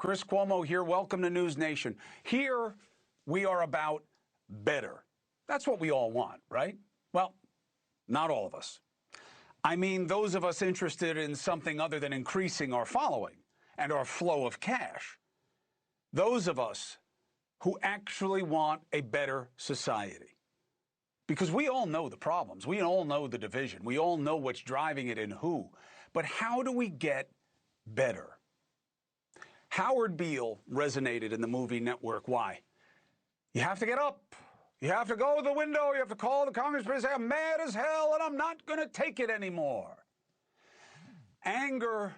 Chris Cuomo here. Welcome to NewsNation. Here we are about better. That's what we all want, right? Well, not all of us. I mean, those of us interested in something other than increasing our following and our flow of cash. Those of us who actually want a better society. Because we all know the problems. We all know the division. We all know what's driving it and who. But how do we get better? Howard Beale resonated in the movie Network. Why? You have to get up. You have to go to the window. You have to call the congressman and say, I'm mad as hell and I'm not going to take it anymore. Anger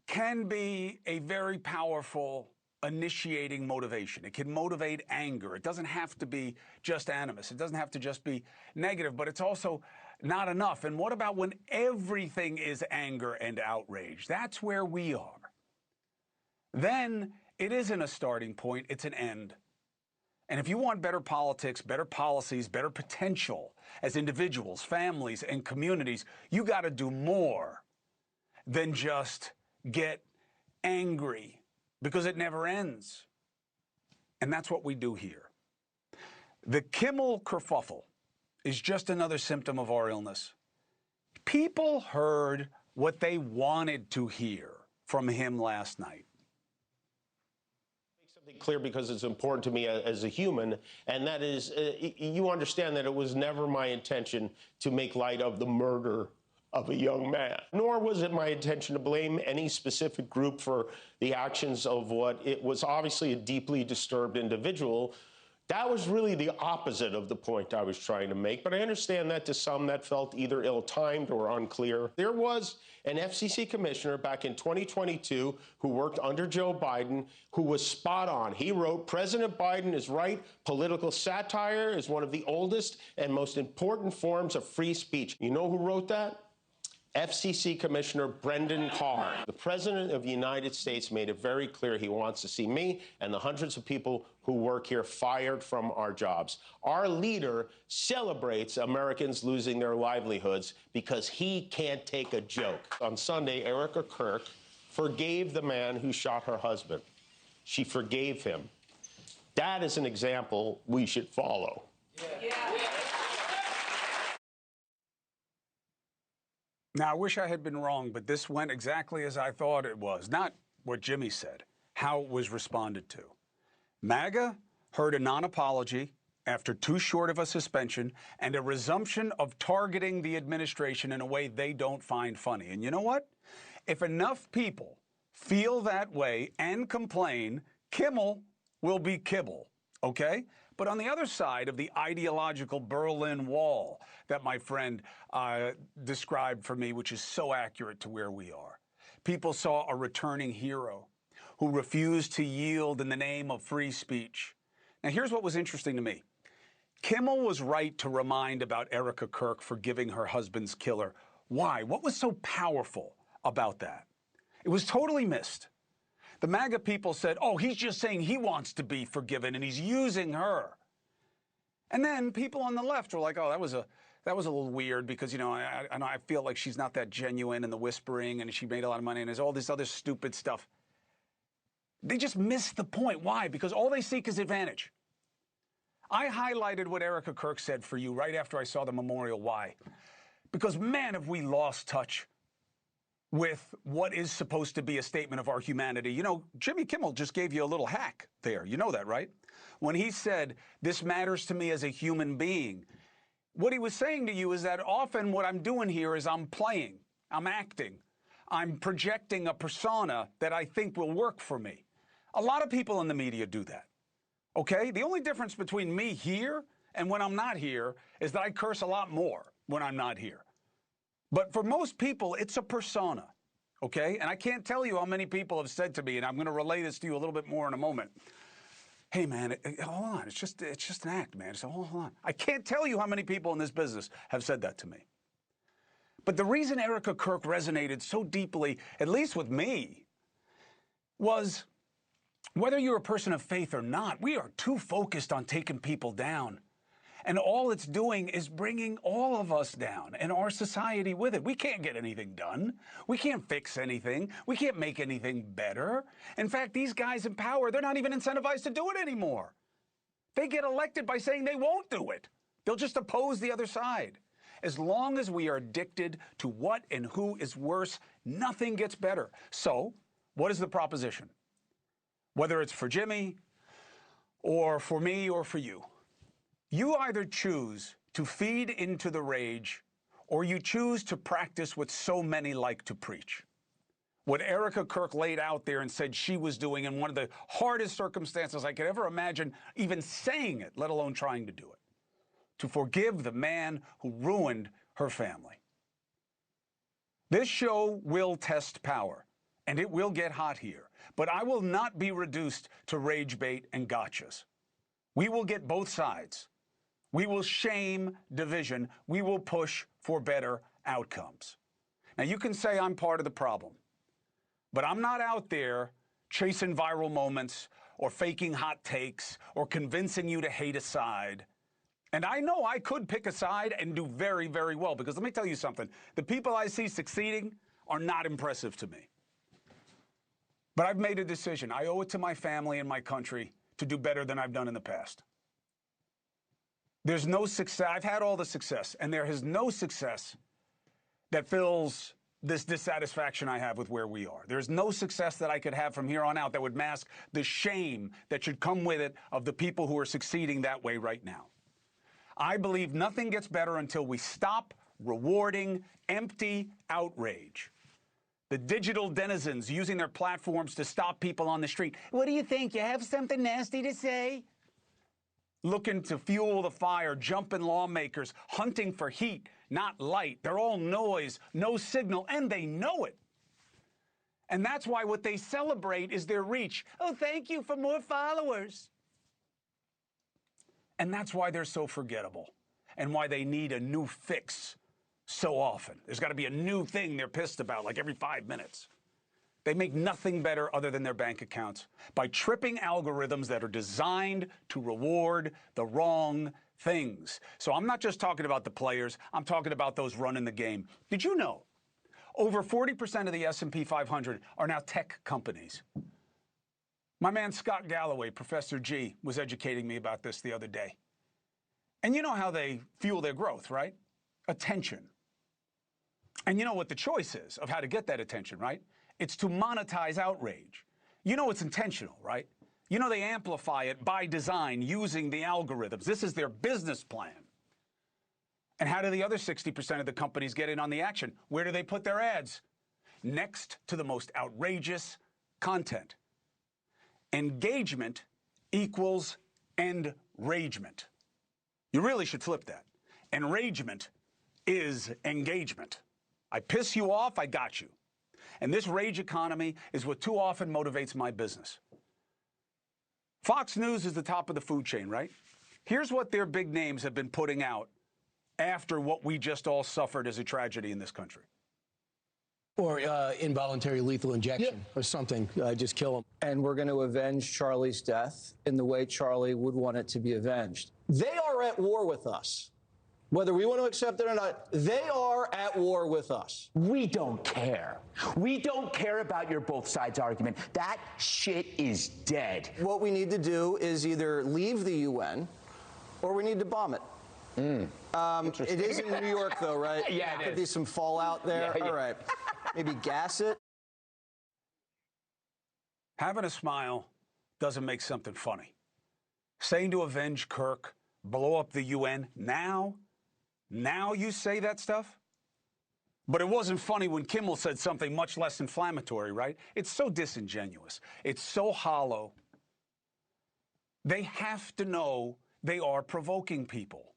can be a very powerful initiating motivation. It can motivate anger. It doesn't have to be just animus. It doesn't have to just be negative, but it's also not enough. And what about when everything is anger and outrage? That's where we are. Then it isn't a starting point, it's an end. And if you want better politics, better policies, better potential as individuals, families, and communities, you got to do more than just get angry, because it never ends. And that's what we do here. The Kimmel kerfuffle is just another symptom of our illness. People heard what they wanted to hear from him last night. Clear because it's important to me as a human, and that is, you understand that it was never my intention to make light of the murder of a young man, nor was it my intention to blame any specific group for the actions of what it was obviously a deeply disturbed individual. That was really the opposite of the point I was trying to make, but I understand that to some that felt either ill-timed or unclear. There was an FCC commissioner back in 2022 who worked under Joe Biden who was spot on. He wrote, President Biden is right. Political satire is one of the oldest and most important forms of free speech. You know who wrote that? FCC Commissioner Brendan Carr. The President of the United States made it very clear he wants to see me and the hundreds of people who work here fired from our jobs. Our leader celebrates Americans losing their livelihoods because he can't take a joke. On Sunday, Erica Kirk forgave the man who shot her husband. She forgave him. That is an example we should follow. Yeah. Now, I wish I had been wrong, but this went exactly as I thought it was. Not what Jimmy said, how it was responded to. MAGA heard a non-apology after too short of a suspension and a resumption of targeting the administration in a way they don't find funny. And you know what? If enough people feel that way and complain, Kimmel will be kibble, okay? But on the other side of the ideological Berlin Wall that my friend described for me, which is so accurate to where we are, people saw a returning hero who refused to yield in the name of free speech. Now, here's what was interesting to me. Kimmel was right to remind about Erica Kirk forgiving her husband's killer. Why? What was so powerful about that? It was totally missed. The MAGA people said, oh, he's just saying he wants to be forgiven and he's using her. And then people on the left were like, oh, that was a little weird because, you know, I feel like she's not that genuine in the whispering and she made a lot of money and there's all this other stupid stuff. They just missed the point. Why? Because all they seek is advantage. I highlighted what Erica Kirk said for you right after I saw the memorial. Why? Because, man, have we lost touch with what is supposed to be a statement of our humanity. You know, Jimmy Kimmel just gave you a little hack there. You know that, right? When he said, this matters to me as a human being, what he was saying to you is that often what I'm doing here is I'm playing, I'm acting, I'm projecting a persona that I think will work for me. A lot of people in the media do that, okay? The only difference between me here and when I'm not here is that I curse a lot more when I'm not here. But for most people, it's a persona, okay? And I can't tell you how many people have said to me, and I'm going to relay this to you a little bit more in a moment. Hey, man, hold on. It's just an act, man. So hold on. I can't tell you how many people in this business have said that to me. But the reason Erica Kirk resonated so deeply, at least with me, was whether you're a person of faith or not, we are too focused on taking people down. And all it's doing is bringing all of us down and our society with it. We can't get anything done. We can't fix anything. We can't make anything better. In fact, these guys in power, they're not even incentivized to do it anymore. They get elected by saying they won't do it. They'll just oppose the other side. As long as we are addicted to what and who is worse, nothing gets better. So, what is the proposition? Whether it's for Jimmy, or for me, or for you, you either choose to feed into the rage, or you choose to practice what so many like to preach. What Erica Kirk laid out there and said she was doing in one of the hardest circumstances I could ever imagine, even saying it, let alone trying to do it. To forgive the man who ruined her family. This show will test power, and it will get hot here, but I will not be reduced to rage bait and gotchas. We will get both sides. We will shame division. We will push for better outcomes. Now, you can say I'm part of the problem, but I'm not out there chasing viral moments or faking hot takes or convincing you to hate a side. And I know I could pick a side and do very, very well, because let me tell you something. The people I see succeeding are not impressive to me. But I've made a decision. I owe it to my family and my country to do better than I've done in the past. There's no success. I've had all the success, and there is no success that fills this dissatisfaction I have with where we are. There's no success that I could have from here on out that would mask the shame that should come with it of the people who are succeeding that way right now. I believe nothing gets better until we stop rewarding empty outrage. The digital denizens using their platforms to stop people on the street. What do you think? You have something nasty to say? Looking to fuel the fire, jumping lawmakers, hunting for heat, not light. They're all noise, no signal, and they know it. And that's why what they celebrate is their reach. Oh, thank you for more followers. And that's why they're so forgettable and why they need a new fix so often. There's got to be a new thing they're pissed about, like every 5 minutes. They make nothing better other than their bank accounts by tripping algorithms that are designed to reward the wrong things. So I'm not just talking about the players. I'm talking about those running the game. Did you know over 40% of the S&P 500 are now tech companies? My man Scott Galloway, Professor G, was educating me about this the other day. And you know how they fuel their growth, right? Attention. And you know what the choice is of how to get that attention, right? It's to monetize outrage. You know it's intentional, right? You know they amplify it by design using the algorithms. This is their business plan. And how do the other 60% of the companies get in on the action? Where do they put their ads? Next to the most outrageous content. Engagement equals enragement. You really should flip that. Enragement is engagement. I piss you off, I got you. And this rage economy is what too often motivates my business. Fox News is the top of the food chain, right? Here's what their big names have been putting out after what we just all suffered as a tragedy in this country. Or involuntary lethal injection or something, just kill him. And we're going to avenge Charlie's death in the way Charlie would want it to be avenged. They are at war with us. Whether we want to accept it or not, they are at war with us. We don't care. We don't care about your both sides argument. That shit is dead. What we need to do is either leave the UN or we need to bomb it. It is in New York, though, right? Yeah, it Could is. be some fallout there. Yeah, yeah. All right. Maybe gas it. Having a smile doesn't make something funny. Saying to avenge Kirk, blow up the UN, now you say that stuff? But it wasn't funny when Kimmel said something much less inflammatory, right? It's so disingenuous. It's so hollow. They have to know they are provoking people.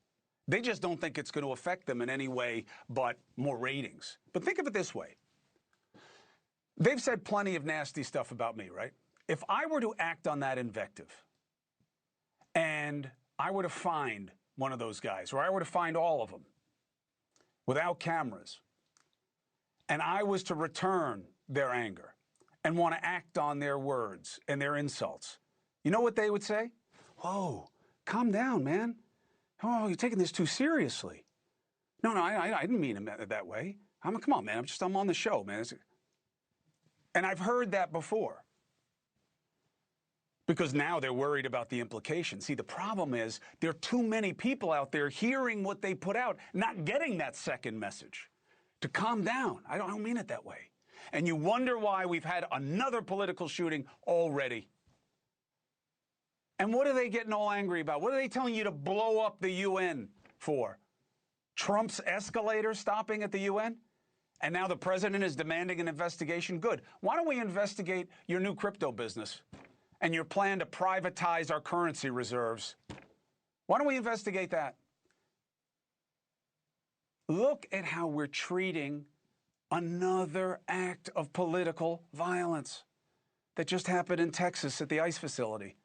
They just don't think it's going to affect them in any way but more ratings. But think of it this way. They've said plenty of nasty stuff about me, right? If I were to act on that invective and I were to find one of those guys, or I were to find all of them without cameras, and I was to return their anger and want to act on their words and their insults, you know what they would say? Whoa, calm down, man. Oh, you're taking this too seriously. No, I didn't mean it that way. Come on, man. I'm on the show, man. And I've heard that before. Because now they're worried about the implications. See, the problem is there are too many people out there hearing what they put out, not getting that second message. To calm down. I don't mean it that way. And you wonder why we've had another political shooting already. And what are they getting all angry about? What are they telling you to blow up the UN for? Trump's escalator stopping at the UN? And now the president is demanding an investigation? Good. Why don't we investigate your new crypto business and your plan to privatize our currency reserves? Why don't we investigate that? Look at how we're treating another act of political violence that just happened in Texas at the ICE facility.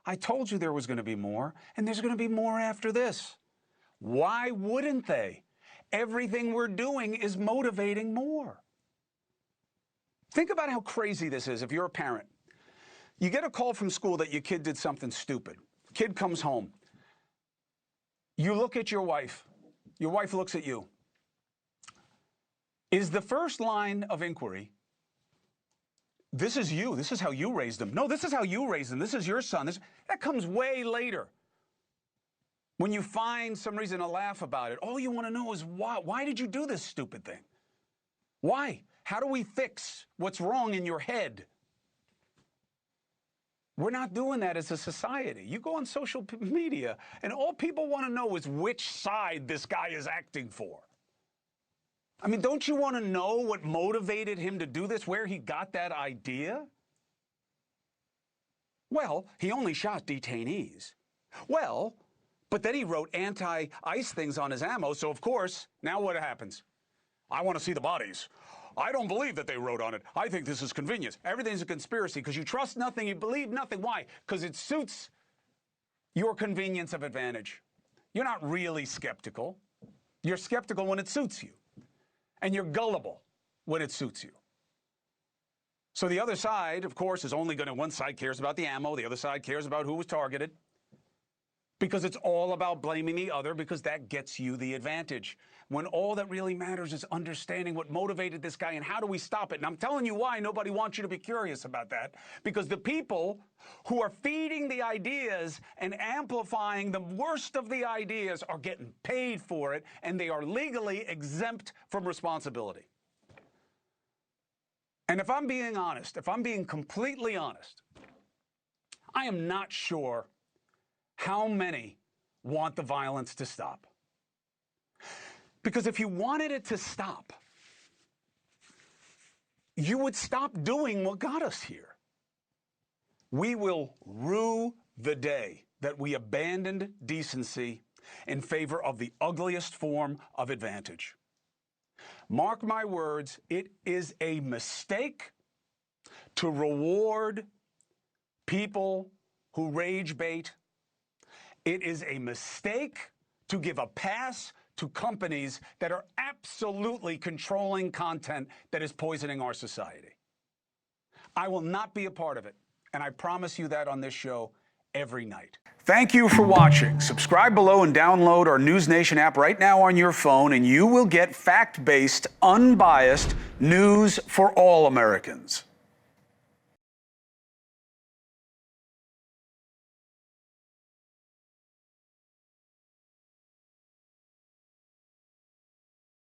I told you there was going to be more, and there's going to be more after this. Why wouldn't they? Everything we're doing is motivating more. Think about how crazy this is if you're a parent. You get a call from school that your kid did something stupid. Kid comes home. You look at your wife. Your wife looks at you. Is the first line of inquiry, this is you, this is how you raised him. No, this is how you raised him. This is your son. That comes way later. When you find some reason to laugh about it, all you want to know is why. Why did you do this stupid thing? Why? How do we fix what's wrong in your head? We're not doing that as a society. You go on social media, and all people want to know is which side this guy is acting for. I mean, don't you want to know what motivated him to do this, where he got that idea? Well, he only shot detainees. Well, but then he wrote anti-ICE things on his ammo, so of course, now what happens? I want to see the bodies. I don't believe that they wrote on it. I think this is convenience. Everything's a conspiracy because you trust nothing, you believe nothing. Why? Because it suits your convenience of advantage. You're not really skeptical. You're skeptical when it suits you. And you're gullible when it suits you. So the other side, of course, is only going to, one side cares about the ammo, the other side cares about who was targeted. Because it's all about blaming the other, because that gets you the advantage. When all that really matters is understanding what motivated this guy and how do we stop it. And I'm telling you why nobody wants you to be curious about that. Because the people who are feeding the ideas and amplifying the worst of the ideas are getting paid for it, and they are legally exempt from responsibility. And if I'm being honest, if I'm being completely honest, I am not sure how many want the violence to stop. Because if you wanted it to stop, you would stop doing what got us here. We will rue the day that we abandoned decency in favor of the ugliest form of advantage. Mark my words, it is a mistake to reward people who rage bait. It is a mistake to give a pass to companies that are absolutely controlling content that is poisoning our society. I will not be a part of it, and I promise you that on this show every night. Thank you for watching. Subscribe below and download our NewsNation app right now on your phone, and you will get fact-based, unbiased news for all Americans.